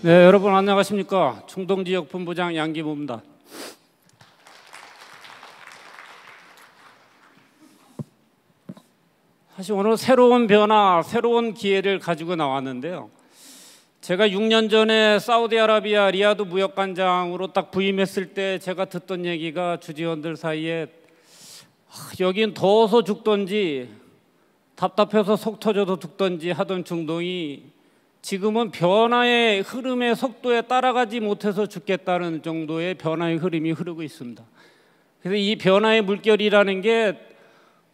네, 여러분 안녕하십니까? 중동지역본부장 양기모입니다. 사실 오늘 새로운 변화, 새로운 기회를 가지고 나왔는데요. 제가 6년 전에 사우디아라비아 리야드 무역관장으로 딱 부임했을 때 제가 듣던 얘기가 주지원들 사이에 여긴 더워서 죽던지 답답해서 속 터져도 죽던지 하던 중동이 지금은 변화의 흐름의 속도에 따라가지 못해서 죽겠다는 정도의 변화의 흐름이 흐르고 있습니다. 그래서 이 변화의 물결이라는 게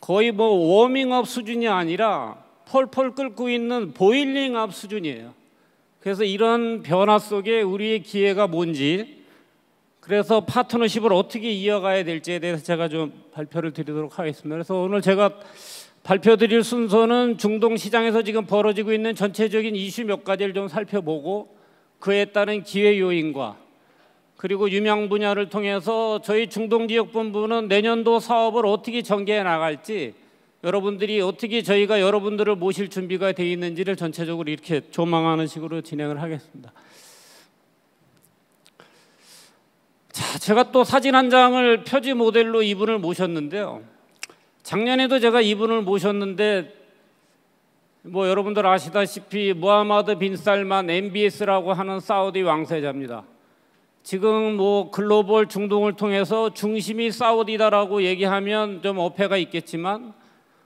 거의 뭐 워밍업 수준이 아니라 펄펄 끓고 있는 보일링업 수준이에요. 그래서 이런 변화 속에 우리의 기회가 뭔지, 그래서 파트너십을 어떻게 이어가야 될지에 대해서 제가 좀 발표를 드리도록 하겠습니다. 그래서 오늘 제가 발표드릴 순서는 중동 시장에서 지금 벌어지고 있는 전체적인 이슈 몇 가지를 좀 살펴보고 그에 따른 기회 요인과 그리고 유명 분야를 통해서 저희 중동지역본부는 내년도 사업을 어떻게 전개해 나갈지, 여러분들이 어떻게 저희가 여러분들을 모실 준비가 되어 있는지를 전체적으로 이렇게 조망하는 식으로 진행을 하겠습니다. 자, 제가 또 사진 한 장을 표지 모델로 이분을 모셨는데요. 작년에도 제가 이분을 모셨는데 뭐 여러분들 아시다시피 무하마드 빈 살만 MBS라고 하는 사우디 왕세자입니다. 지금 뭐 글로벌 중동을 통해서 중심이 사우디다라고 얘기하면 좀 어폐가 있겠지만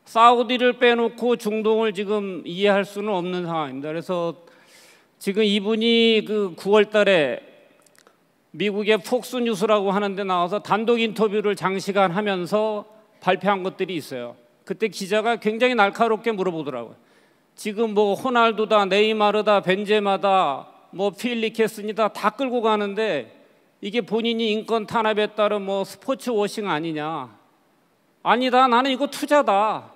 사우디를 빼놓고 중동을 지금 이해할 수는 없는 상황입니다. 그래서 지금 이분이 그 9월 달에 미국의 폭스뉴스라고 하는 데 나와서 단독 인터뷰를 장시간 하면서 발표한 것들이 있어요. 그때 기자가 굉장히 날카롭게 물어보더라고요. 지금 뭐 호날두다, 네이마르다, 벤제마다, 뭐 필리케슨이다 다 끌고 가는데 이게 본인이 인권 탄압에 따른 뭐 스포츠 워싱 아니냐. 아니다, 나는 이거 투자다.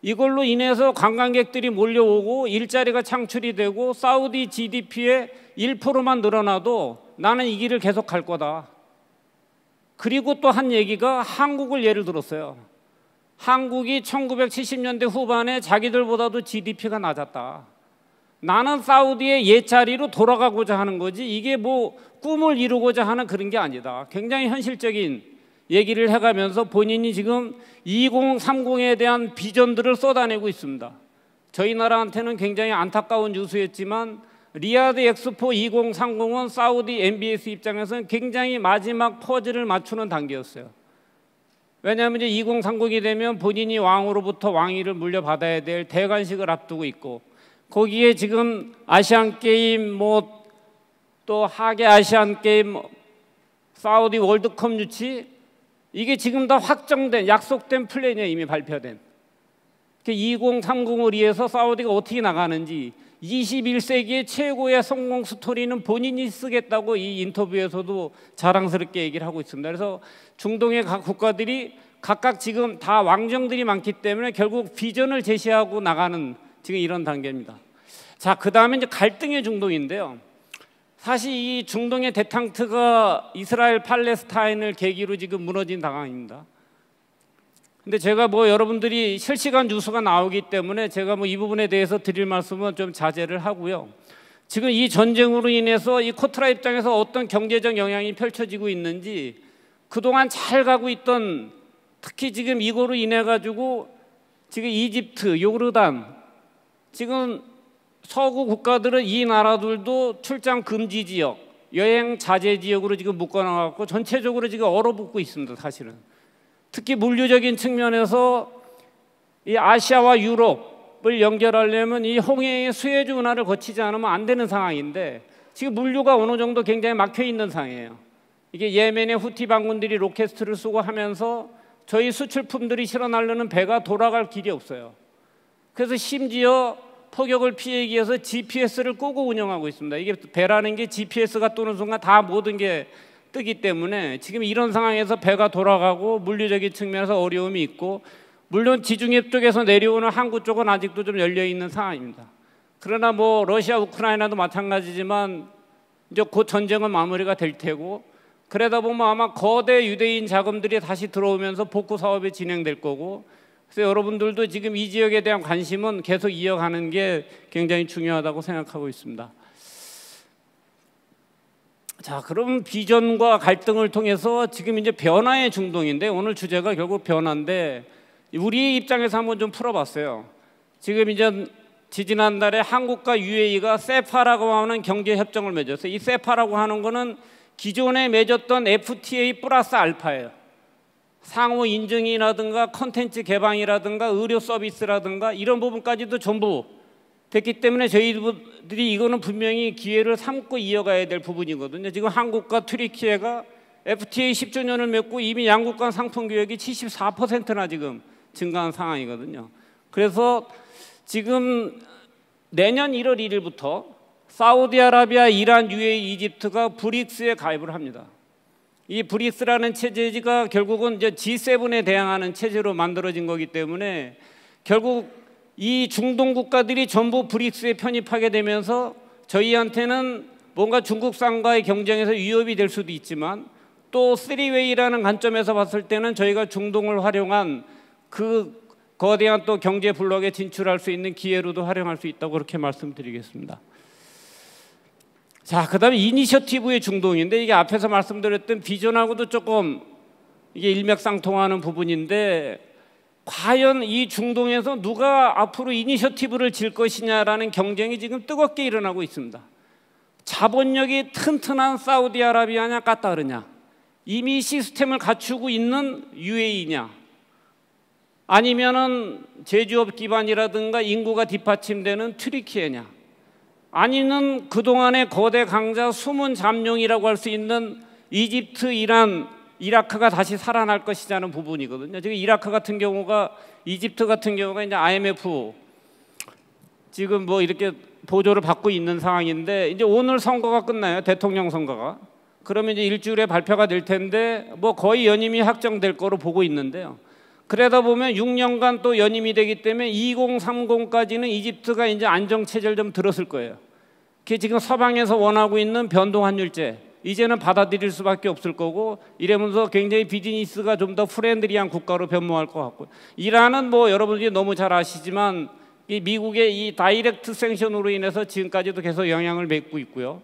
이걸로 인해서 관광객들이 몰려오고 일자리가 창출이 되고 사우디 GDP의 1%만 늘어나도 나는 이 길을 계속 갈 거다. 그리고 또 한 얘기가 한국을 예를 들었어요. 한국이 1970년대 후반에 자기들보다도 GDP가 낮았다. 나는 사우디의 옛자리로 돌아가고자 하는 거지 이게 뭐 꿈을 이루고자 하는 그런 게 아니다. 굉장히 현실적인 얘기를 해가면서 본인이 지금 2030에 대한 비전들을 쏟아내고 있습니다. 저희 나라한테는 굉장히 안타까운 뉴스였지만 리야드 엑스포 2030은 사우디 MBS 입장에서는 굉장히 마지막 퍼즐을 맞추는 단계였어요. 왜냐하면 이제 2030이 되면 본인이 왕으로부터 왕위를 물려받아야 될 대관식을 앞두고 있고 거기에 지금 아시안게임 뭐 또 하계 아시안게임 사우디 월드컵 유치 이게 지금 다 확정된 약속된 플랜이에요. 이미 발표된. 2030을 위해서 사우디가 어떻게 나가는지 21세기의 최고의 성공 스토리는 본인이 쓰겠다고 이 인터뷰에서도 자랑스럽게 얘기를 하고 있습니다. 그래서 중동의 각 국가들이 각각 지금 다 왕정들이 많기 때문에 결국 비전을 제시하고 나가는 지금 이런 단계입니다. 자, 그 다음에 이제 갈등의 중동인데요. 사실 이 중동의 대탕트가 이스라엘 팔레스타인을 계기로 지금 무너진 상황입니다. 근데 제가 뭐 여러분들이 실시간 뉴스가 나오기 때문에 제가 뭐 이 부분에 대해서 드릴 말씀은 좀 자제를 하고요. 지금 이 전쟁으로 인해서 이 코트라 입장에서 어떤 경제적 영향이 펼쳐지고 있는지 그동안 잘 가고 있던 특히 지금 이거로 인해 가지고 지금 이집트, 요르단 지금 서구 국가들은 이 나라들도 출장 금지 지역, 여행 자제 지역으로 지금 묶어놔갖고 전체적으로 지금 얼어붙고 있습니다. 사실은. 특히 물류적인 측면에서 이 아시아와 유럽을 연결하려면 이 홍해의 수에즈 운하를 거치지 않으면 안 되는 상황인데 지금 물류가 어느 정도 굉장히 막혀 있는 상황이에요. 이게 예멘의 후티 반군들이 로켓을 쏘고 하면서 저희 수출품들이 실어 나르는 배가 돌아갈 길이 없어요. 그래서 심지어 포격을 피하기 위해서 GPS를 끄고 운영하고 있습니다. 이게 배라는 게 GPS가 뜨는 순간 다 모든 게 뜨기 때문에 지금 이런 상황에서 배가 돌아가고 물리적인 측면에서 어려움이 있고 물론 지중해 쪽에서 내려오는 항구 쪽은 아직도 좀 열려있는 상황입니다. 그러나 뭐 러시아 우크라이나도 마찬가지지만 이제 곧 전쟁은 마무리가 될 테고 그러다 보면 아마 거대 유대인 자금들이 다시 들어오면서 복구 사업이 진행될 거고 그래서 여러분들도 지금 이 지역에 대한 관심은 계속 이어가는 게 굉장히 중요하다고 생각하고 있습니다. 자, 그럼 비전과 갈등을 통해서 지금 이제 변화의 중동인데, 오늘 주제가 결국 변화인데, 우리 입장에서 한번 좀 풀어봤어요. 지금 이제 지지난달에 한국과 UAE가 세파라고 하는 경제협정을 맺었어요. 이 세파라고 하는 거는 기존에 맺었던 FTA 플러스 알파예요. 상호 인증이라든가 컨텐츠 개방이라든가 의료 서비스라든가 이런 부분까지도 전부 됐기 때문에 저희들이 이거는 분명히 기회를 삼고 이어가야 될 부분이거든요. 지금 한국과 튀르키예가 FTA 10주년을 맺고 이미 양국 간 상품 교역이 74%나 지금 증가한 상황이거든요. 그래서 지금 내년 1월 1일부터 사우디아라비아, 이란, UAE, 이집트가 브릭스에 가입을 합니다. 이 브릭스라는 체제가 결국은 이제 G7에 대항하는 체제로 만들어진 거기 때문에 결국 이 중동 국가들이 전부 브릭스에 편입하게 되면서 저희한테는 뭔가 중국산과의 경쟁에서 위협이 될 수도 있지만 또 3웨이라는 관점에서 봤을 때는 저희가 중동을 활용한 그 거대한 또 경제 블록에 진출할 수 있는 기회로도 활용할 수 있다고 그렇게 말씀드리겠습니다. 자, 그다음에 이니셔티브의 중동인데 이게 앞에서 말씀드렸던 비전하고도 조금 이게 일맥상통하는 부분인데 과연 이 중동에서 누가 앞으로 이니셔티브를 질 것이냐라는 경쟁이 지금 뜨겁게 일어나고 있습니다. 자본력이 튼튼한 사우디아라비아냐 카타르냐, 이미 시스템을 갖추고 있는 UAE냐, 아니면은 제조업 기반이라든가 인구가 뒷받침되는 튀르키예냐, 아니면 그동안의 거대 강자 숨은 잠룡이라고 할 수 있는 이집트, 이란, 이라크가 다시 살아날 것이라는 부분이거든요. 지금 이라크 같은 경우가, 이집트 같은 경우가 이제 IMF 지금 뭐 이렇게 보조를 받고 있는 상황인데 이제 오늘 선거가 끝나요. 대통령 선거가. 그러면 이제 일주일에 발표가 될 텐데 뭐 거의 연임이 확정될 거로 보고 있는데요. 그러다 보면 6년간 또 연임이 되기 때문에 2030까지는 이집트가 이제 안정체제를 좀 들었을 거예요. 그게 지금 서방에서 원하고 있는 변동환율제 이제는 받아들일 수밖에 없을 거고 이러면서 굉장히 비즈니스가 좀 더 프렌들리한 국가로 변모할 것 같고, 이란은 뭐 여러분들이 너무 잘 아시지만 이 미국의 이 다이렉트 생션으로 인해서 지금까지도 계속 영향을 받고 있고요.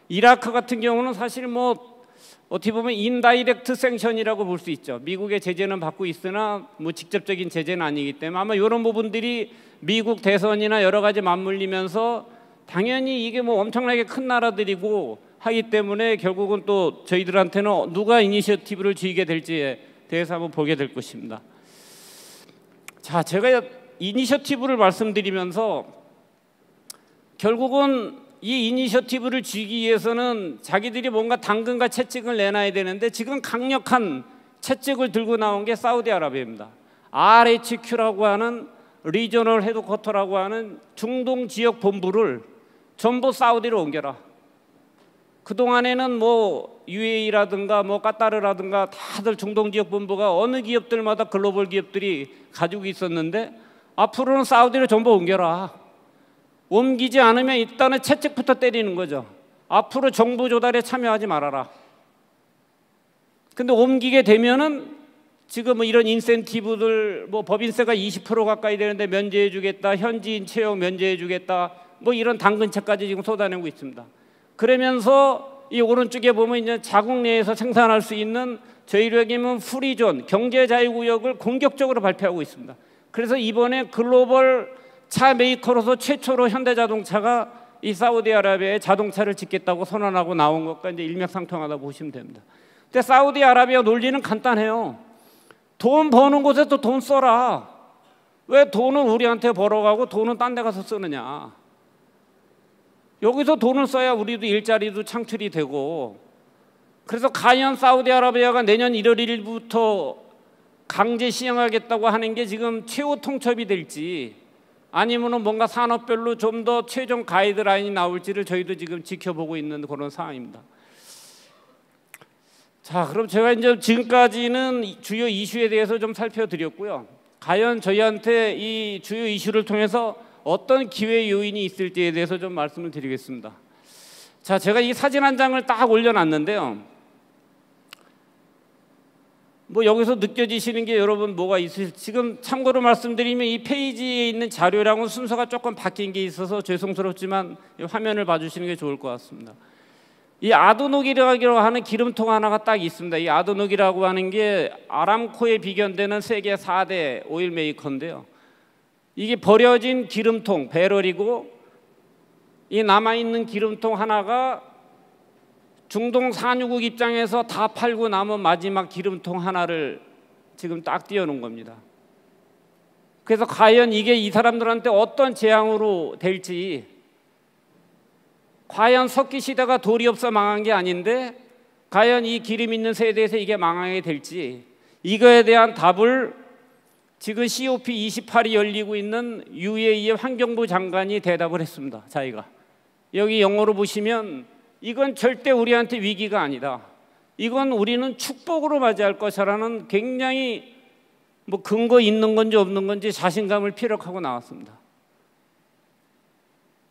이라크 같은 경우는 사실 뭐 어떻게 보면 인다이렉트 생션이라고 볼 수 있죠. 미국의 제재는 받고 있으나 뭐 직접적인 제재는 아니기 때문에 아마 이런 부분들이 미국 대선이나 여러 가지 맞물리면서 당연히 이게 뭐 엄청나게 큰 나라들이고 하기 때문에 결국은 또 저희들한테는 누가 이니셔티브를 쥐게 될지에 대해서 한번 보게 될 것입니다. 자, 제가 이니셔티브를 말씀드리면서 결국은 이 이니셔티브를 쥐기 위해서는 자기들이 뭔가 당근과 채찍을 내놔야 되는데 지금 강력한 채찍을 들고 나온 게 사우디아라비아입니다. RHQ라고 하는 리저널 헤드쿼터라고 하는 중동 지역 본부를 전부 사우디로 옮겨라. 그동안에는 뭐 UAE라든가 뭐 카타르라든가 다들 중동 지역 본부가 어느 기업들마다 글로벌 기업들이 가지고 있었는데 앞으로는 사우디로 전부 옮겨라. 옮기지 않으면 일단은 채찍부터 때리는 거죠. 앞으로 정부 조달에 참여하지 말아라. 근데 옮기게 되면은 지금 뭐 이런 인센티브들 뭐 법인세가 20% 가까이 되는데 면제해 주겠다, 현지인 채용 면제해 주겠다, 뭐 이런 당근책까지 지금 쏟아내고 있습니다. 그러면서 이 오른쪽에 보면 이제 자국 내에서 생산할 수 있는 저희로 얘기하면 프리존 경제자유구역을 공격적으로 발표하고 있습니다. 그래서 이번에 글로벌 차 메이커로서 최초로 현대자동차가 이 사우디아라비아에 자동차를 짓겠다고 선언하고 나온 것과 이제 일맥상통하다 보시면 됩니다. 근데 사우디아라비아 논리는 간단해요. 돈 버는 곳에서 돈 써라. 왜 돈은 우리한테 벌어가고 돈은 딴 데 가서 쓰느냐. 여기서 돈을 써야 우리도 일자리도 창출이 되고, 그래서 과연 사우디아라비아가 내년 1월 1일부터 강제 시행하겠다고 하는 게 지금 최후 통첩이 될지 아니면은 뭔가 산업별로 좀 더 최종 가이드라인이 나올지를 저희도 지금 지켜보고 있는 그런 상황입니다. 자, 그럼 제가 이제 지금까지는 주요 이슈에 대해서 좀 살펴드렸고요. 과연 저희한테 이 주요 이슈를 통해서 어떤 기회 요인이 있을지에 대해서 좀 말씀을 드리겠습니다. 자, 제가 이 사진 한 장을 딱 올려놨는데요. 뭐 여기서 느껴지시는 게 여러분 뭐가 있으실지, 지금 참고로 말씀드리면 이 페이지에 있는 자료랑은 순서가 조금 바뀐 게 있어서 죄송스럽지만 화면을 봐주시는 게 좋을 것 같습니다. 이 아드녹이라고 하는 기름통 하나가 딱 있습니다. 이 아드녹이라고 하는 게 아람코에 비견되는 세계 4대 오일 메이커인데요. 이게 버려진 기름통, 배럴이고 이 남아있는 기름통 하나가 중동 산유국 입장에서 다 팔고 남은 마지막 기름통 하나를 지금 딱 띄워놓은 겁니다. 그래서 과연 이게 이 사람들한테 어떤 재앙으로 될지, 과연 석기 시대가 돌이 없어 망한 게 아닌데 과연 이 기름 있는 세대에서 이게 망하게 될지, 이거에 대한 답을 지금 COP28이 열리고 있는 UAE의 환경부 장관이 대답을 했습니다. 자기가 여기 영어로 보시면 이건 절대 우리한테 위기가 아니다, 이건 우리는 축복으로 맞이할 것이라는 굉장히 뭐 근거 있는 건지 없는 건지 자신감을 피력하고 나왔습니다.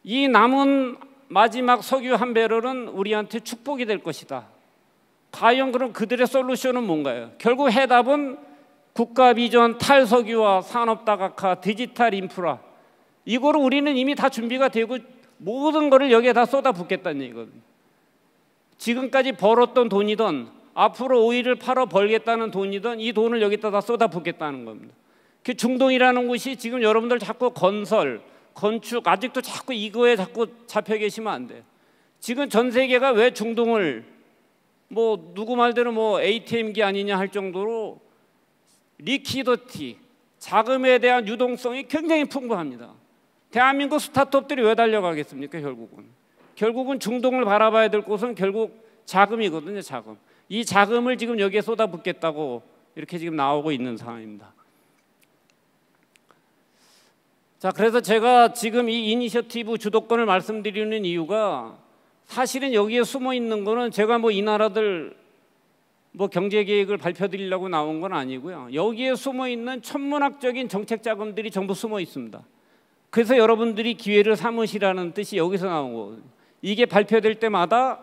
이 남은 마지막 석유 한 배럴은 우리한테 축복이 될 것이다. 과연 그럼 그들의 솔루션은 뭔가요? 결국 해답은 국가 비전, 탈석유화, 산업 다각화, 디지털 인프라, 이거를 우리는 이미 다 준비가 되고 모든 거를 여기에 다 쏟아붓겠다는 얘기거든요. 지금까지 벌었던 돈이든 앞으로 오일을 팔아 벌겠다는 돈이든 이 돈을 여기다 다 쏟아붓겠다는 겁니다. 그 중동이라는 곳이 지금 여러분들 자꾸 건설, 건축 아직도 자꾸 이거에 자꾸 잡혀 계시면 안 돼요. 지금 전 세계가 왜 중동을 뭐 누구 말대로 뭐 ATM기 아니냐 할 정도로 리퀴디티, 자금에 대한 유동성이 굉장히 풍부합니다. 대한민국 스타트업들이 왜 달려가겠습니까? 결국은 중동을 바라봐야 될 곳은 결국 자금이거든요. 자금. 이 자금을 지금 여기에 쏟아붓겠다고 이렇게 지금 나오고 있는 상황입니다. 자, 그래서 제가 지금 이 이니셔티브 주도권을 말씀드리는 이유가, 사실은 여기에 숨어 있는 거는 제가 뭐 이 나라들 뭐 경제 계획을 발표드리려고 나온 건 아니고요. 여기에 숨어 있는 천문학적인 정책 자금들이 전부 숨어 있습니다. 그래서 여러분들이 기회를 삼으시라는 뜻이 여기서 나온 거거든요. 이게 발표될 때마다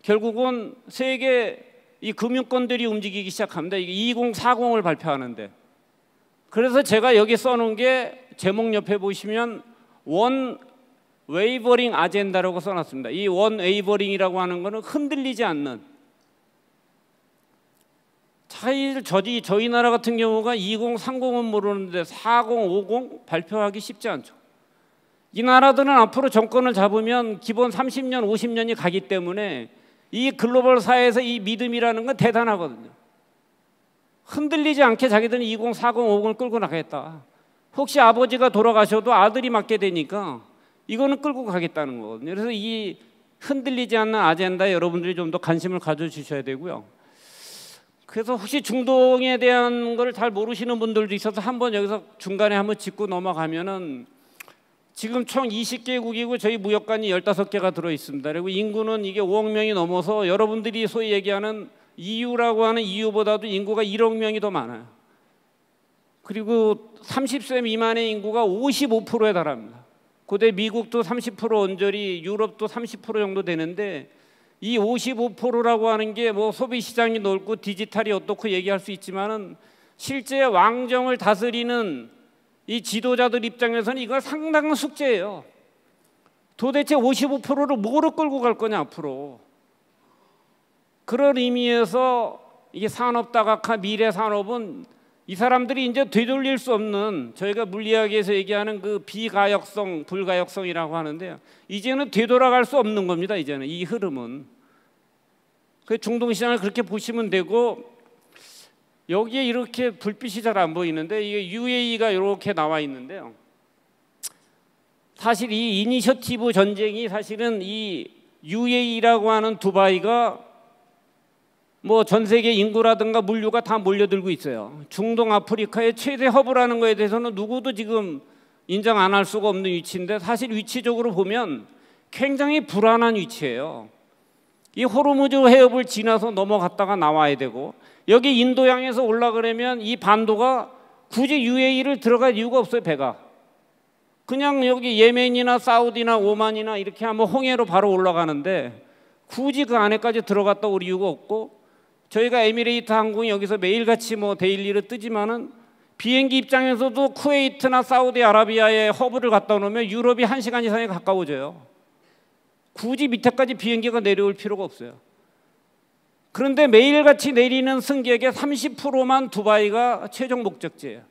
결국은 세계 이 금융권들이 움직이기 시작합니다. 이게 2040을 발표하는데, 그래서 제가 여기 써놓은 게 제목 옆에 보시면 원 웨이버링 아젠다라고 써놨습니다. 이 원 웨이버링이라고 하는 거는 흔들리지 않는, 저희 나라 같은 경우가 2030은 모르는데 40, 50 발표하기 쉽지 않죠. 이 나라들은 앞으로 정권을 잡으면 기본 30년, 50년이 가기 때문에 이 글로벌 사회에서 이 믿음이라는 건 대단하거든요. 흔들리지 않게 자기들은 2040, 50을 끌고 나가겠다. 혹시 아버지가 돌아가셔도 아들이 맡게 되니까 이거는 끌고 가겠다는 거거든요. 그래서 이 흔들리지 않는 아젠다에 여러분들이 좀 더 관심을 가져주셔야 되고요. 그래서 혹시 중동에 대한 걸 잘 모르시는 분들도 있어서 한번 여기서 중간에 한번 짚고 넘어가면은, 지금 총 20개국이고 저희 무역관이 15개가 들어 있습니다. 그리고 인구는 이게 5억 명이 넘어서 여러분들이 소위 얘기하는 EU라고 하는 EU보다도 인구가 1억 명이 더 많아요. 그리고 30세 미만의 인구가 55%에 달합니다. 그때 미국도 30% 언저리, 유럽도 30% 정도 되는데, 이 55%라고 하는 게 뭐 소비 시장이 넓고 디지털이 어떻고 얘기할 수 있지만은 실제 왕정을 다스리는 이 지도자들 입장에서는 이건 상당한 숙제예요. 도대체 55%를 뭐로 끌고 갈 거냐 앞으로. 그런 의미에서 이게 산업 다각화, 미래 산업은 이 사람들이 이제 되돌릴 수 없는, 저희가 물리학에서 얘기하는 그 비가역성, 불가역성이라고 하는데요. 이제는 되돌아갈 수 없는 겁니다. 이제는 이 흐름은. 그 중동 시장을 그렇게 보시면 되고, 여기에 이렇게 불빛이 잘 안 보이는데 이게 UAE가 이렇게 나와 있는데요. 사실 이 이니셔티브 전쟁이, 사실은 이 UAE라고 하는 두바이가 뭐 전 세계 인구라든가 물류가 다 몰려들고 있어요. 중동 아프리카의 최대 허브라는 거에 대해서는 누구도 지금 인정 안 할 수가 없는 위치인데, 사실 위치적으로 보면 굉장히 불안한 위치예요. 이 호르무즈 해협을 지나서 넘어갔다가 나와야 되고, 여기 인도양에서 올라가려면 이 반도가 굳이 UAE를 들어갈 이유가 없어요. 배가 그냥 여기 예멘이나 사우디나 오만이나 이렇게 하면 홍해로 바로 올라가는데 굳이 그 안에까지 들어갔다 올 이유가 없고, 저희가 에미레이트 항공이 여기서 매일같이 뭐 데일리를 뜨지만은 비행기 입장에서도 쿠웨이트나 사우디아라비아에 허브를 갖다 놓으면 유럽이 1시간 이상이 가까워져요. 굳이 밑에까지 비행기가 내려올 필요가 없어요. 그런데 매일같이 내리는 승객의 30%만 두바이가 최종 목적지예요.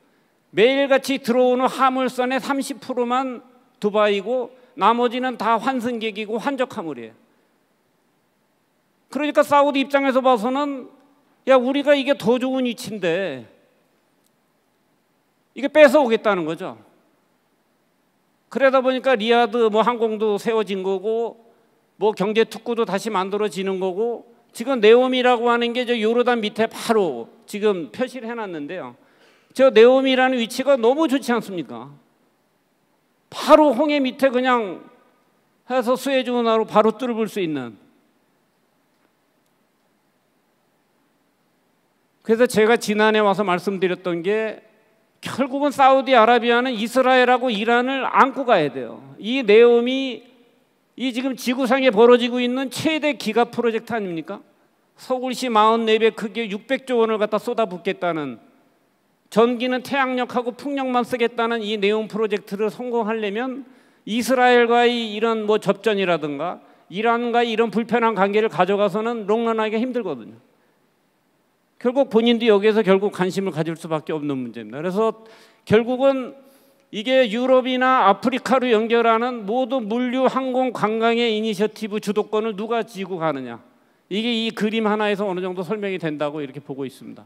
매일같이 들어오는 화물선의 30%만 두바이고 나머지는 다 환승객이고 환적 화물이에요. 그러니까 사우디 입장에서 봐서는 야, 우리가 이게 더 좋은 위치인데 이게 뺏어오겠다는 거죠. 그러다 보니까 리야드 뭐 항공도 세워진 거고 뭐 경제 특구도 다시 만들어지는 거고, 지금 네옴이라고 하는 게 저 요르단 밑에 바로 지금 표시를 해놨는데요. 저 네옴이라는 위치가 너무 좋지 않습니까? 바로 홍해 밑에 그냥 해서 수에즈 운하로 바로 뚫을 수 있는. 그래서 제가 지난해 와서 말씀드렸던 게 결국은 사우디아라비아는 이스라엘하고 이란을 안고 가야 돼요. 이 네옴이 이 지금 지구상에 벌어지고 있는 최대 기가 프로젝트 아닙니까? 서울시 44배 크기의 600조 원을 갖다 쏟아붓겠다는, 전기는 태양력하고 풍력만 쓰겠다는 이 네옴 프로젝트를 성공하려면 이스라엘과의 이런 뭐 접전이라든가 이란과의 이런 불편한 관계를 가져가서는 롱런하기가 힘들거든요. 결국 본인도 여기에서 결국 관심을 가질 수밖에 없는 문제입니다. 그래서 결국은 이게 유럽이나 아프리카로 연결하는 모든 물류, 항공, 관광의 이니셔티브 주도권을 누가 쥐고 가느냐, 이게 이 그림 하나에서 어느 정도 설명이 된다고 이렇게 보고 있습니다.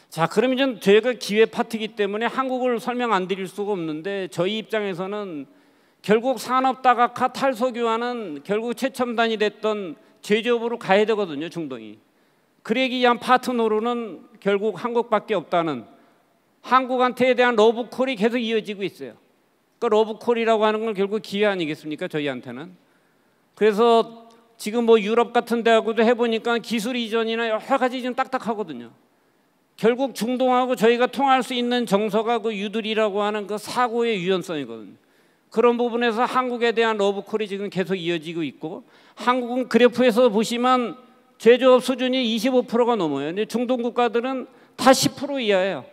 자, 그럼 이제 저희가 기회 파트이기 때문에 한국을 설명 안 드릴 수가 없는데, 저희 입장에서는 결국 산업 다각화 탈석유화는 결국 최첨단이 됐던 제조업으로 가야 되거든요, 중동이. 그러기 위한 파트너로는 결국 한국밖에 없다는, 한국한테에 대한 러브콜이 계속 이어지고 있어요. 그러니까 러브콜이라고 하는 건 결국 기회 아니겠습니까, 저희한테는. 그래서 지금 뭐 유럽 같은 데하고도 해보니까 기술 이전이나 여러 가지 좀 딱딱하거든요. 결국 중동하고 저희가 통할 수 있는 정서가 그 유들이라고 하는 그 사고의 유연성이거든요. 그런 부분에서 한국에 대한 러브콜이 지금 계속 이어지고 있고, 한국은 그래프에서 보시면 제조업 수준이 25%가 넘어요. 근데 중동 국가들은 다 10% 이하예요.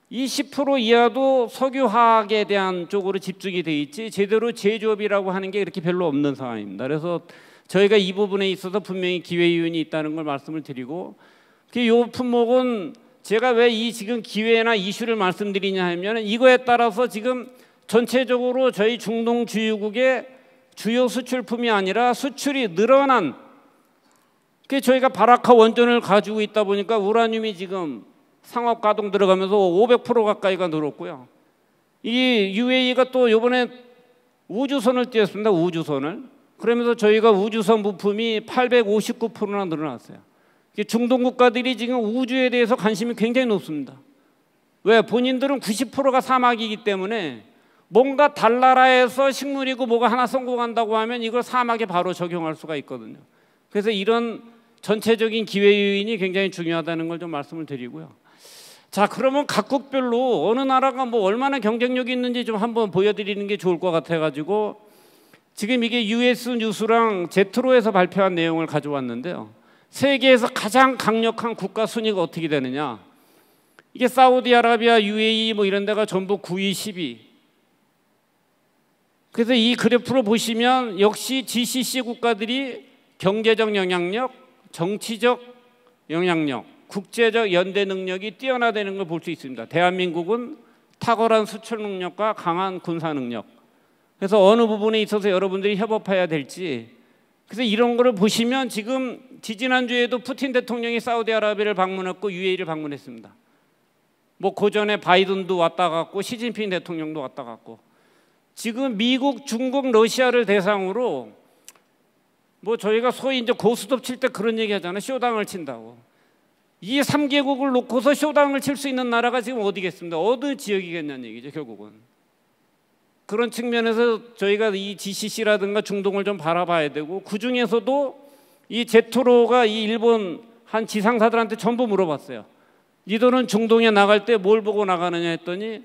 이 10% 이하도 석유화학에 대한 쪽으로 집중이 돼 있지 제대로 제조업이라고 하는 게 그렇게 별로 없는 상황입니다. 그래서 저희가 이 부분에 있어서 분명히 기회 요인이 있다는 걸 말씀을 드리고, 이 품목은 제가 왜 이 지금 기회나 이슈를 말씀드리냐 하면, 이거에 따라서 지금 전체적으로 저희 중동 주유국의 주요 수출품이 아니라 수출이 늘어난, 저희가 바라카 원전을 가지고 있다 보니까 우라늄이 지금 상업 가동 들어가면서 500% 가까이가 늘었고요. 이 UAE가 또 이번에 우주선을 띄웠습니다. 우주선을. 그러면서 저희가 우주선 부품이 859%나 늘어났어요. 중동 국가들이 지금 우주에 대해서 관심이 굉장히 높습니다. 왜? 본인들은 90%가 사막이기 때문에 뭔가 달나라에서 식물이고 뭐가 하나 성공한다고 하면 이걸 사막에 바로 적용할 수가 있거든요. 그래서 이런 전체적인 기회 요인이 굉장히 중요하다는 걸 좀 말씀을 드리고요. 자, 그러면 각국별로 어느 나라가 뭐 얼마나 경쟁력이 있는지 좀 한번 보여드리는 게 좋을 것 같아가지고, 지금 이게 US 뉴스랑 제트로에서 발표한 내용을 가져왔는데요. 세계에서 가장 강력한 국가 순위가 어떻게 되느냐? 이게 사우디아라비아, UAE 뭐 이런 데가 전부 9위, 10위. 그래서 이 그래프를 보시면 역시 GCC 국가들이 경제적 영향력, 정치적 영향력, 국제적 연대 능력이 뛰어나다는 걸 볼 수 있습니다. 대한민국은 탁월한 수출 능력과 강한 군사 능력. 그래서 어느 부분에 있어서 여러분들이 협업해야 될지, 그래서 이런 거를 보시면 지금 지지난주에도 푸틴 대통령이 사우디아라비아를 방문했고 UAE를 방문했습니다. 뭐 그전에 바이든도 왔다 갔고 시진핑 대통령도 왔다 갔고, 지금 미국, 중국, 러시아를 대상으로 뭐 저희가 소위 이제 고스톱 칠 때 그런 얘기 하잖아요. 쇼당을 친다고. 이 3개국을 놓고서 쇼당을 칠 수 있는 나라가 지금 어디겠습니까? 어느 지역이겠냐는 얘기죠, 결국은. 그런 측면에서 저희가 이 GCC라든가 중동을 좀 바라봐야 되고, 그 중에서도 이 제트로가 이 일본 한 지상사들한테 전부 물어봤어요. 니들은 중동에 나갈 때 뭘 보고 나가느냐 했더니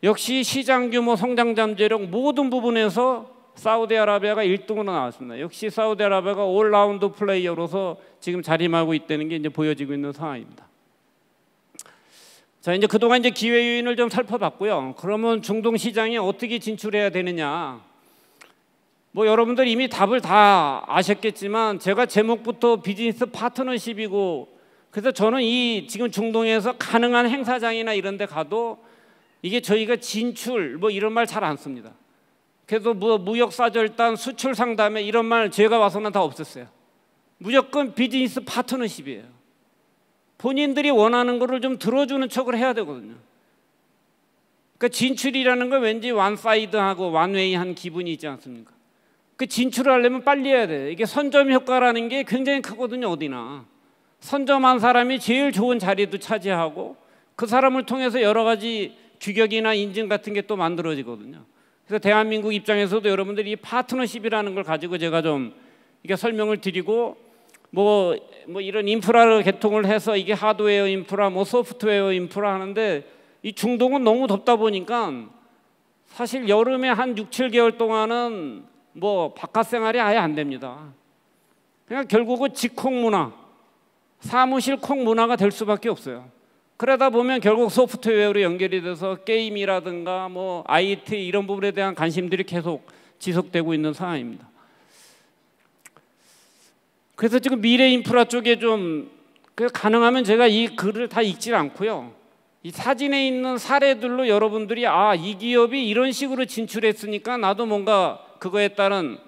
역시 시장 규모, 성장 잠재력 모든 부분에서 사우디아라비아가 1등으로 나왔습니다. 역시 사우디아라비아가 올라운드 플레이어로서 지금 자림하고 있다는 게 이제 보여지고 있는 상황입니다. 자, 이제 그동안 이제 기회 요인을 좀 살펴봤고요. 그러면 중동 시장에 어떻게 진출해야 되느냐? 뭐 여러분들 이미 답을 다 아셨겠지만 제가 제목부터 비즈니스 파트너십이고, 그래서 저는 이 지금 중동에서 가능한 행사장이나 이런 데 가도 이게 저희가 진출 뭐 이런 말 잘 안 씁니다. 그래서 뭐 무역사절단, 수출 상담회 이런 말 제가 와서는 다 없앴어요. 무조건 비즈니스 파트너십이에요. 본인들이 원하는 거를 좀 들어주는 척을 해야 되거든요. 그러니까 진출이라는 건 왠지 원사이드하고 원웨이한 기분이 있지 않습니까? 그 진출을 하려면 빨리 해야 돼. 이게 선점 효과라는 게 굉장히 크거든요. 어디나 선점한 사람이 제일 좋은 자리도 차지하고 그 사람을 통해서 여러 가지 규격이나 인증 같은 게 또 만들어지거든요. 그래서 대한민국 입장에서도 여러분들이 이 파트너십이라는 걸 가지고 제가 좀 이게 설명을 드리고, 뭐 이런 인프라를 개통을 해서 이게 하드웨어 인프라, 뭐 소프트웨어 인프라 하는데, 이 중동은 너무 덥다 보니까 사실 여름에 한 6, 7개월 동안은 뭐 바깥 생활이 아예 안 됩니다. 그러니까 결국은 직콕 문화, 사무실 콕 문화가 될 수밖에 없어요. 그러다 보면 결국 소프트웨어로 연결이 돼서 게임이라든가 뭐 IT 이런 부분에 대한 관심들이 계속 지속되고 있는 상황입니다. 그래서 지금 미래 인프라 쪽에 좀 가능하면 제가 이 글을 다 읽지 않고요, 이 사진에 있는 사례들로 여러분들이 아, 이 기업이 이런 식으로 진출했으니까 나도 뭔가 그거에 따른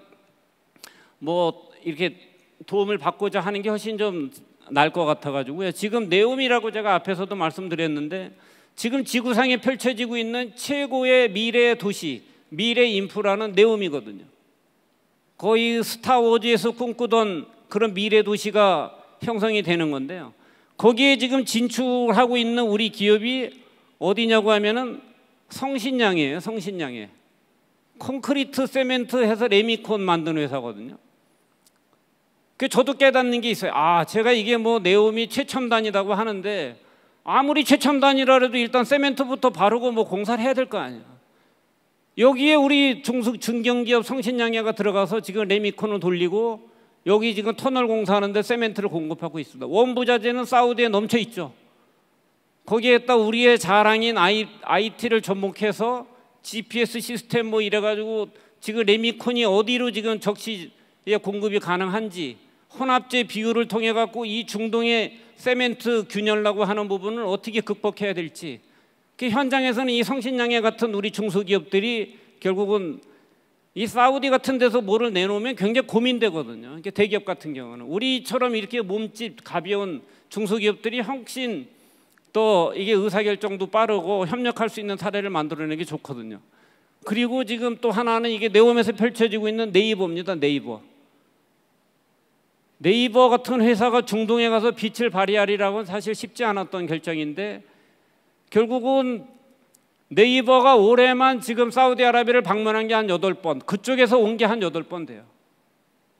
뭐 이렇게 도움을 받고자 하는 게 훨씬 좀 날 것 같아가지고요. 지금 네옴이라고 제가 앞에서도 말씀드렸는데, 지금 지구상에 펼쳐지고 있는 최고의 미래 도시, 미래 인프라는 네옴이거든요. 거의 스타워즈에서 꿈꾸던 그런 미래 도시가 형성이 되는 건데요. 거기에 지금 진출하고 있는 우리 기업이 어디냐고 하면은 성신양이에요. 성신양에 콘크리트, 세멘트 해서 레미콘 만드는 회사거든요. 그 저도 깨닫는 게 있어요. 아, 제가 이게 뭐 네옴이 최첨단이라고 하는데 아무리 최첨단이라 해도 일단 세멘트부터 바르고 뭐 공사를 해야 될 거 아니에요. 여기에 우리 중견기업 성신양해가 들어가서 지금 레미콘을 돌리고 여기 지금 터널 공사하는데 세멘트를 공급하고 있습니다. 원부자재는 사우디에 넘쳐 있죠. 거기에다 우리의 자랑인 IT를 접목해서 GPS 시스템 뭐 이래가지고 지금 레미콘이 어디로 지금 적시에 공급이 가능한지, 혼합재 비율을 통해 갖고 이 중동의 세멘트 균열이라고 하는 부분을 어떻게 극복해야 될지, 그 현장에서는 이 성신양해 같은 우리 중소기업들이 결국은 이 사우디 같은 데서 뭐를 내놓으면 굉장히 고민되거든요. 대기업 같은 경우는 우리처럼 이렇게 몸집 가벼운 중소기업들이 훨씬 또 이게 의사결정도 빠르고 협력할 수 있는 사례를 만들어내는 게 좋거든요. 그리고 지금 또 하나는 이게 네옴에서 펼쳐지고 있는 네이버입니다. 네이버 같은 회사가 중동에 가서 빛을 발휘하리라고는 사실 쉽지 않았던 결정인데, 결국은 네이버가 올해만 지금 사우디아라비아를 방문한 게 한 8번, 그쪽에서 온 게 한 8번 돼요.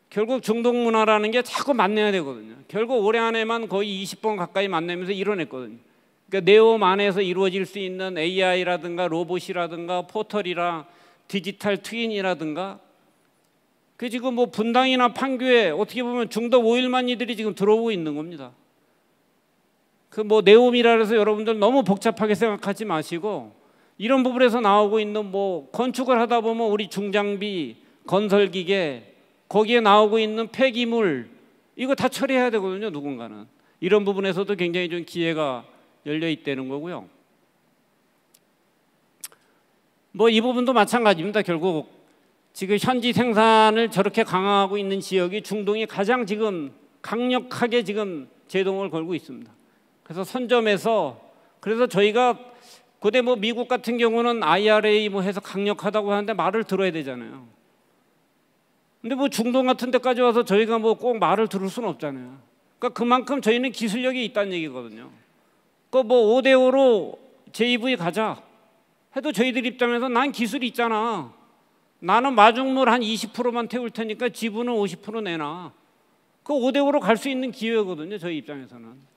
결국 중동 문화라는 게 자꾸 만나야 되거든요. 결국 올해 안에만 거의 20번 가까이 만나면서 이뤄냈거든요. 그러니까 네옴 안에서 이루어질 수 있는 AI라든가 로봇이라든가 포털이라 디지털 트윈이라든가, 그 지금 뭐 분당이나 판교에 어떻게 보면 중도 5일만이들이 지금 들어오고 있는 겁니다. 그 뭐 네옴이라 해서 여러분들 너무 복잡하게 생각하지 마시고, 이런 부분에서 나오고 있는 뭐 건축을 하다 보면 우리 중장비, 건설기계, 거기에 나오고 있는 폐기물, 이거 다 처리해야 되거든요. 누군가는. 이런 부분에서도 굉장히 좀 기회가 열려 있다는 거고요. 뭐 이 부분도 마찬가지입니다. 결국 지금 현지 생산을 저렇게 강화하고 있는 지역이 중동이 가장 지금 강력하게 지금 제동을 걸고 있습니다. 그래서 선점에서, 그래서 저희가 그때 뭐 미국 같은 경우는 IRA 뭐 해서 강력하다고 하는데 말을 들어야 되잖아요. 근데 뭐 중동 같은 데까지 와서 저희가 뭐 꼭 말을 들을 수는 없잖아요. 그러니까 그만큼 저희는 기술력이 있다는 얘기거든요. 그 뭐 5대5로 JV 가자 해도 저희들 입장에서 난 기술이 있잖아. 나는 마중물 한 20%만 태울 테니까 지분은 50% 내놔. 그 5대5로 갈 수 있는 기회거든요. 저희 입장에서는.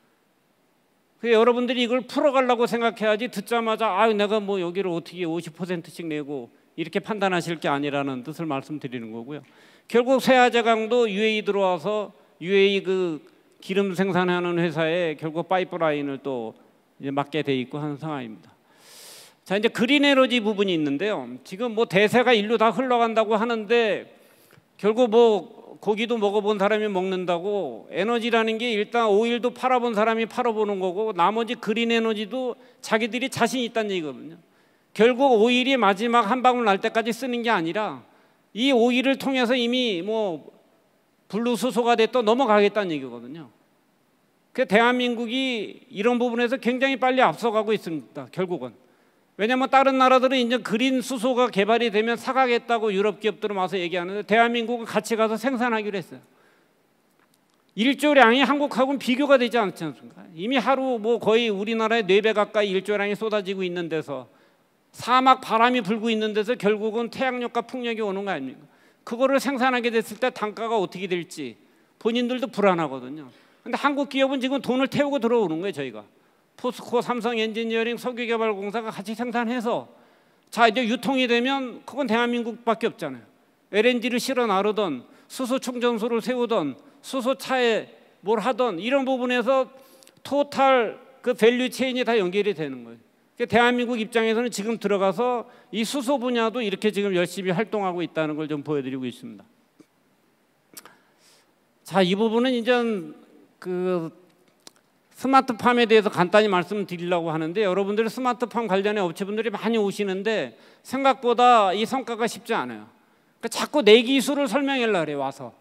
그래서 여러분들이 이걸 풀어가려고 생각해야지, 듣자마자 아, 내가 뭐 여기를 어떻게 50%씩 내고 이렇게 판단하실 게 아니라는 뜻을 말씀드리는 거고요. 결국 세아제강도 UAE 들어와서 UAE 그 기름 생산하는 회사에 결국 파이프라인을 또 이제 맡게 돼 있고 하는 상황입니다. 자, 이제 그린 에너지 부분이 있는데요. 지금 뭐 대세가 일로 다 흘러간다고 하는데 결국 뭐 고기도 먹어본 사람이 먹는다고 에너지라는 게 일단 오일도 팔아본 사람이 팔아보는 거고 나머지 그린 에너지도 자기들이 자신 있다는 얘기거든요. 결국 오일이 마지막 한 방울 날 때까지 쓰는 게 아니라 이 오일을 통해서 이미 뭐 분류수소가 됐던 넘어가겠다는 얘기거든요. 그 대한민국이 이런 부분에서 굉장히 빨리 앞서가고 있습니다. 결국은. 왜냐하면 다른 나라들은 이제 그린 수소가 개발이 되면 사가겠다고 유럽 기업들은 와서 얘기하는데 대한민국은 같이 가서 생산하기로 했어요. 일조량이 한국하고는 비교가 되지 않지 않습니까? 이미 하루 뭐 거의 우리나라의 4배 가까이 일조량이 쏟아지고 있는 데서 사막 바람이 불고 있는 데서 결국은 태양력과 풍력이 오는 거 아닙니까? 그거를 생산하게 됐을 때 단가가 어떻게 될지 본인들도 불안하거든요. 근데 한국 기업은 지금 돈을 태우고 들어오는 거예요. 저희가 포스코, 삼성 엔지니어링, 석유개발공사가 같이 생산해서 자 이제 유통이 되면 그건 대한민국밖에 없잖아요. LNG를 실어 나르던 수소 충전소를 세우던 수소차에 뭘 하던 이런 부분에서 토탈 그 밸류 체인이 다 연결이 되는 거예요. 대한민국 입장에서는 지금 들어가서 이 수소 분야도 이렇게 지금 열심히 활동하고 있다는 걸 좀 보여드리고 있습니다. 자, 이 부분은 이제 그 스마트팜에 대해서 간단히 말씀드리려고 하는데 여러분들이 스마트팜 관련의 업체분들이 많이 오시는데 생각보다 이 성과가 쉽지 않아요. 그러니까 자꾸 내 기술을 설명하려고 그래요, 와서.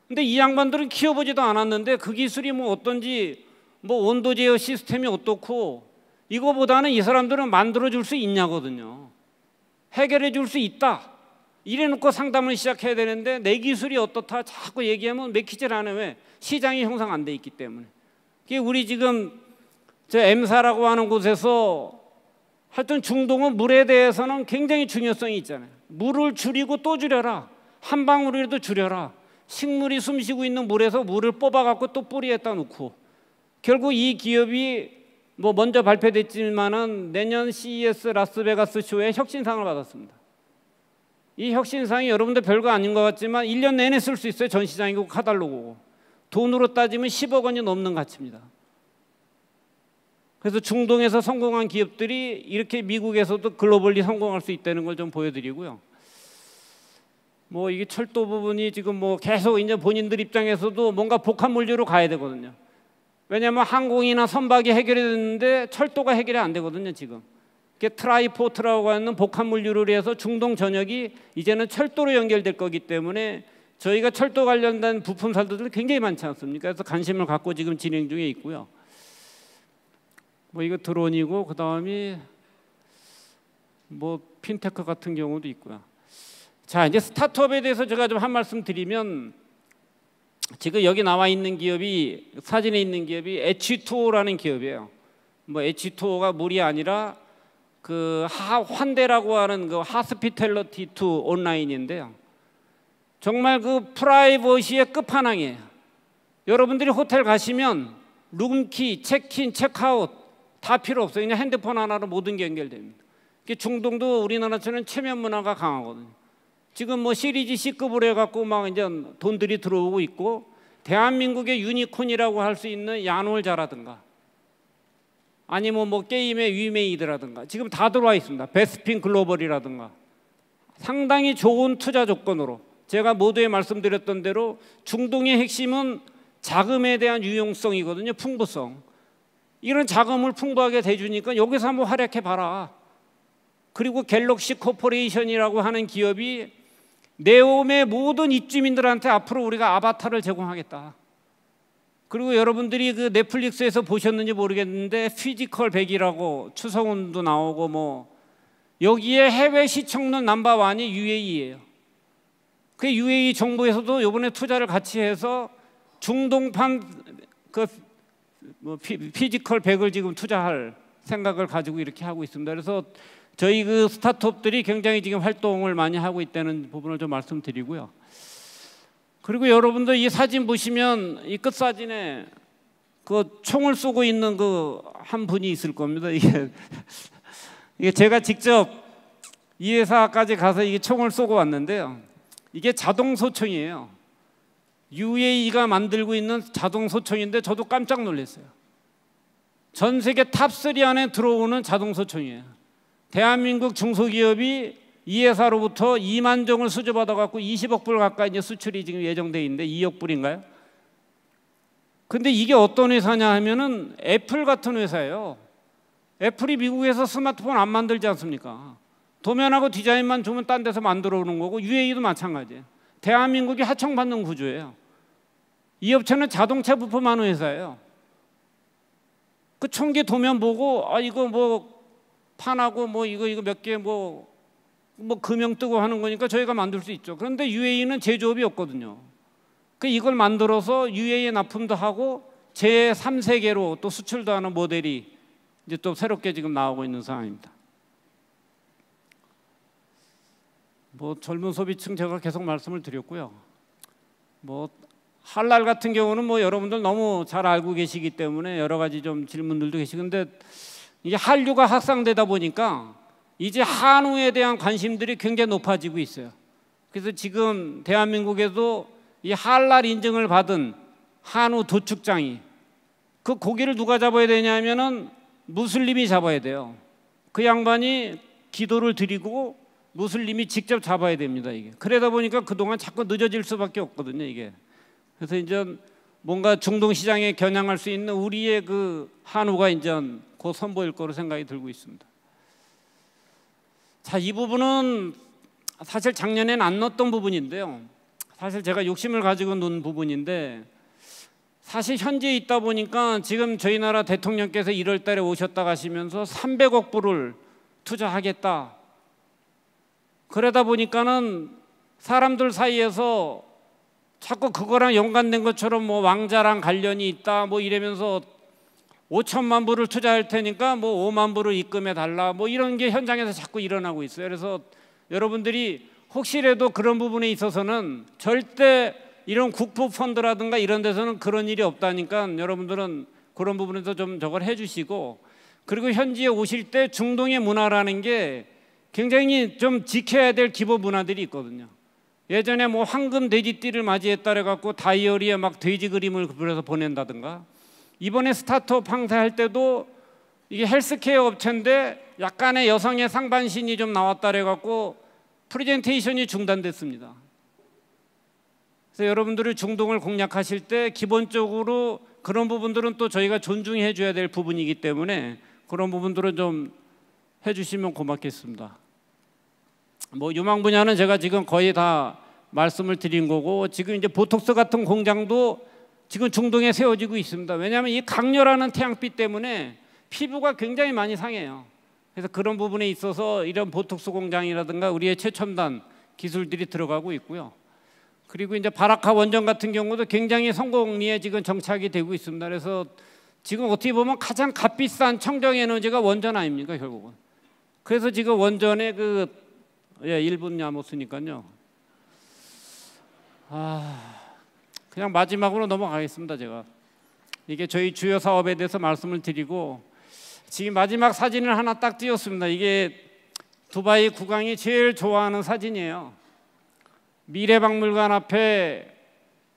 근데 이 양반들은 키워보지도 않았는데 그 기술이 뭐 어떤지 뭐 온도 제어 시스템이 어떻고 이거보다는 이 사람들은 만들어줄 수 있냐거든요. 해결해 줄 수 있다. 이래놓고 상담을 시작해야 되는데 내 기술이 어떻다 자꾸 얘기하면 맥히질 않아요. 왜? 시장이 형성 안 돼 있기 때문에. 우리 지금 저 M사라고 하는 곳에서 하여튼 중동은 물에 대해서는 굉장히 중요성이 있잖아요. 물을 줄이고 또 줄여라. 한 방울이라도 줄여라. 식물이 숨쉬고 있는 물에서 물을 뽑아갖고 또 뿌리에다 놓고 결국 이 기업이 뭐 먼저 발표됐지만은 내년 CES 라스베가스 쇼에 혁신상을 받았습니다. 이 혁신상이 여러분들 별거 아닌 것 같지만 1년 내내 쓸 수 있어요. 전 시장이고 카탈로그고. 돈으로 따지면 10억 원이 넘는 가치입니다. 그래서 중동에서 성공한 기업들이 이렇게 미국에서도 글로벌리 성공할 수 있다는 걸 좀 보여드리고요. 뭐 이게 철도 부분이 지금 뭐 계속 이제 본인들 입장에서도 뭔가 복합 물류로 가야 되거든요. 왜냐하면 항공이나 선박이 해결이 됐는데 철도가 해결이 안 되거든요. 지금 트라이포트라고 하는 복합 물류를 해서 중동 전역이 이제는 철도로 연결될 거기 때문에 저희가 철도 관련된 부품 살도들이 굉장히 많지 않습니까? 그래서 관심을 갖고 지금 진행 중에 있고요. 뭐 이거 드론이고 그 다음이 뭐 핀테크 같은 경우도 있고요. 자, 이제 스타트업에 대해서 제가 좀 한 말씀 드리면 지금 여기 나와 있는 기업이 사진에 있는 기업이 H2O라는 기업이에요. 뭐 H2O가 물이 아니라 그 환대라고 하는 그 하스피텔러티 투 온라인인데요. 정말 그 프라이버시의 끝판왕이에요. 여러분들이 호텔 가시면 룸키, 체크인, 체크아웃 다 필요 없어요. 그냥 핸드폰 하나로 모든 게 연결됩니다. 중동도 우리나라처럼 체면 문화가 강하거든요. 지금 뭐 시리즈 C급으로 해갖고 막 이제 돈들이 들어오고 있고 대한민국의 유니콘이라고 할 수 있는 야놀자라든가 아니면 뭐 게임의 위메이드라든가 지금 다 들어와 있습니다. 베스핀 글로벌이라든가 상당히 좋은 투자 조건으로 제가 모두에 말씀드렸던 대로 중동의 핵심은 자금에 대한 유용성이거든요. 풍부성. 이런 자금을 풍부하게 대주니까 여기서 한번 활약해 봐라. 그리고 갤럭시 코퍼레이션이라고 하는 기업이 네옴의 모든 입주민들한테 앞으로 우리가 아바타를 제공하겠다. 그리고 여러분들이 그 넷플릭스에서 보셨는지 모르겠는데 피지컬 100이라고 추성훈도 나오고 뭐 여기에 해외 시청률 넘버1이 UAE예요. 그 UAE 정부에서도 이번에 투자를 같이 해서 중동판 그 뭐 피지컬 100을 지금 투자할 생각을 가지고 이렇게 하고 있습니다. 그래서 저희 그 스타트업들이 굉장히 지금 활동을 많이 하고 있다는 부분을 좀 말씀드리고요. 그리고 여러분들 이 사진 보시면 이 끝 사진에 그 총을 쏘고 있는 그 한 분이 있을 겁니다. 이게 제가 직접 이 회사까지 가서 이게 총을 쏘고 왔는데요. 이게 자동 소총이에요. UAE가 만들고 있는 자동 소총인데 저도 깜짝 놀랐어요. 전 세계 탑3 안에 들어오는 자동 소총이에요. 대한민국 중소기업이 이 회사로부터 2만 종을 수주받아 갖고 20억 불 가까이 이제 수출이 지금 예정돼 있는데 2억 불인가요? 근데 이게 어떤 회사냐 하면은 애플 같은 회사예요. 애플이 미국에서 스마트폰 안 만들지 않습니까? 도면하고 디자인만 주면 딴 데서 만들어 오는 거고 UAE도 마찬가지예요. 대한민국이 하청받는 구조예요. 이 업체는 자동차 부품하는 회사예요. 그 총기 도면 보고 아 이거 뭐 판하고 뭐 이거 몇 개 뭐 금형 뜨고 하는 거니까 저희가 만들 수 있죠. 그런데 UAE는 제조업이 없거든요. 그 이걸 만들어서 UAE 납품도 하고 제3세계로 또 수출도 하는 모델이 이제 또 새롭게 지금 나오고 있는 상황입니다. 뭐 젊은 소비층 제가 계속 말씀을 드렸고요. 뭐 할랄 같은 경우는 뭐 여러분들 너무 잘 알고 계시기 때문에 여러 가지 좀 질문들도 계시는데 이게 한류가 확산되다 보니까 이제 한우에 대한 관심들이 굉장히 높아지고 있어요. 그래서 지금 대한민국에도 이 할랄 인증을 받은 한우 도축장이 그 고기를 누가 잡아야 되냐면은 무슬림이 잡아야 돼요. 그 양반이 기도를 드리고 무슬림이 직접 잡아야 됩니다. 이게 그러다 보니까 그동안 자꾸 늦어질 수밖에 없거든요. 이게 그래서 이제 뭔가 중동 시장에 겨냥할 수 있는 우리의 그 한우가 이제 곧 선보일 거로 생각이 들고 있습니다. 자, 이 부분은 사실 작년에는 안 넣었던 부분인데요. 사실 제가 욕심을 가지고 넣은 부분인데 사실 현지에 있다 보니까 지금 저희 나라 대통령께서 1월 달에 오셨다 가시면서 300억 불을 투자하겠다. 그러다 보니까는 사람들 사이에서 자꾸 그거랑 연관된 것처럼 뭐 왕자랑 관련이 있다 뭐 이러면서 5천만 불을 투자할 테니까 뭐 5만 불을 입금해 달라 뭐 이런 게 현장에서 자꾸 일어나고 있어요. 그래서 여러분들이 혹시라도 그런 부분에 있어서는 절대 이런 국부 펀드라든가 이런 데서는 그런 일이 없다니까 여러분들은 그런 부분에서 좀 저걸 해주시고 그리고 현지에 오실 때 중동의 문화라는 게 굉장히 좀 지켜야 될 기본 문화들이 있거든요. 예전에 뭐 황금 돼지띠를 맞이했다 그래갖고 다이어리에 막 돼지 그림을 그려서 보낸다든가 이번에 스타트업 항사할 때도 이게 헬스케어 업체인데 약간의 여성의 상반신이 좀 나왔다 그래갖고 프레젠테이션이 중단됐습니다. 그래서 여러분들이 중동을 공략하실 때 기본적으로 그런 부분들은 또 저희가 존중해 줘야 될 부분이기 때문에 그런 부분들은 좀 해주시면 고맙겠습니다. 뭐 유망 분야는 제가 지금 거의 다 말씀을 드린 거고 지금 이제 보톡스 같은 공장도 지금 중동에 세워지고 있습니다. 왜냐하면 이 강렬하는 태양빛 때문에 피부가 굉장히 많이 상해요. 그래서 그런 부분에 있어서 이런 보톡스 공장이라든가 우리의 최첨단 기술들이 들어가고 있고요. 그리고 이제 바라카 원전 같은 경우도 굉장히 성공리에 지금 정착이 되고 있습니다. 그래서 지금 어떻게 보면 가장 값비싼 청정 에너지가 원전 아닙니까 결국은. 그래서 지금 원전에 1분 남았으니까요. 그냥 마지막으로 넘어가겠습니다. 제가 이게 저희 주요 사업에 대해서 말씀을 드리고 지금 마지막 사진을 하나 딱 띄웠습니다. 이게 두바이 국왕이 제일 좋아하는 사진이에요. 미래박물관 앞에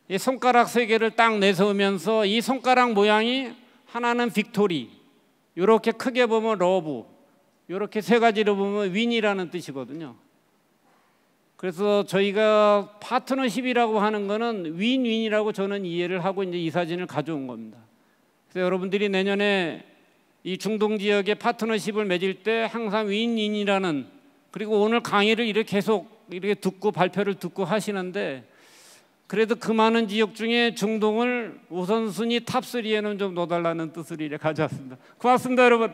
이 손가락 세 개를 딱 내세우면서 이 손가락 모양이 하나는 빅토리, 이렇게 크게 보면 러브, 이렇게 세 가지로 보면 윈이라는 뜻이거든요. 그래서 저희가 파트너십이라고 하는 거는 윈윈이라고 저는 이해를 하고 이제 이 사진을 가져온 겁니다. 그래서 여러분들이 내년에 이 중동 지역에 파트너십을 맺을 때 항상 윈윈이라는 그리고 오늘 강의를 이렇게 계속 이렇게 듣고 발표를 듣고 하시는데 그래도 그 많은 지역 중에 중동을 우선순위 탑3에는 좀 넣어달라는 뜻을 이렇게 가져왔습니다. 고맙습니다, 여러분.